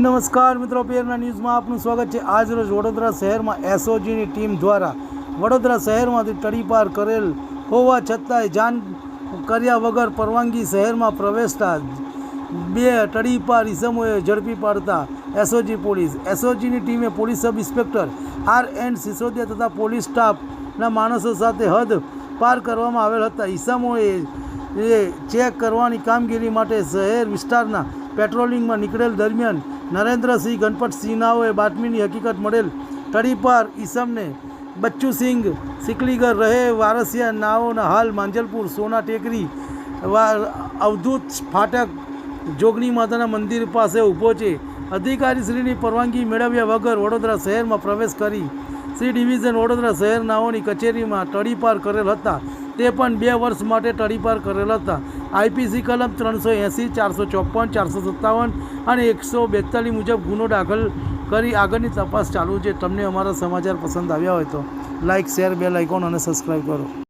નમસ્કાર મિત્રો, પીએમના ન્યૂઝમાં આપનું સ્વાગત છે। આજ રોજ વડોદરા શહેરમાં એસઓજીની ટીમ દ્વારા વડોદરા શહેરમાંથી તડીપાર કરેલ હોવા છતાંય જાણ કર્યા વગર પરવાનગી શહેરમાં પ્રવેશતા બે તડીપાર ઇસમોએ ઝડપી પાડતા એસઓજીની ટીમે police sub inspector RN Sisodia તથા પોલીસ સ્ટાફના માણસો સાથે હદ પાર કરવામાં આવેલ હતા। ઇસમોએ ચેક કરવાની કામગીરી માટે શહેર વિસ્તારના પેટ્રોલિંગમાં નીકળેલ દરમિયાન નરેન્દ્રસિંહ ગણપતસિંહ નાઓએ બાતમીની હકીકત મળેલ તડીપાર ઈસમને બચ્ચુસિંહ સિકલીગર રહે વારસિયા નાઓના હાલ માંજલપુર સોના ટેકરી અવધૂત ફાટક જોગણી માતાના મંદિર પાસે ઊભો છે। અધિકારીશ્રીની પરવાનગી મેળવ્યા વગર વડોદરા શહેરમાં પ્રવેશ કરી સી ડિવિઝન વડોદરા શહેર નાઓની કચેરીમાં તડીપાર કરેલ હતા। તે પણ 2 વર્ષ માટે તડીપાર કરેલ હતા। IPC કલમ 380, 454, 457 અને 142 મુજબ ગુનો દાખલ કરી આગળની તપાસ ચાલુ છે। તમને અમારા સમાચાર પસંદ આવ્યા હોય તો લાઇક, શેર, બેલ આઇકોન અને સબસ્ક્રાઈબ કરો।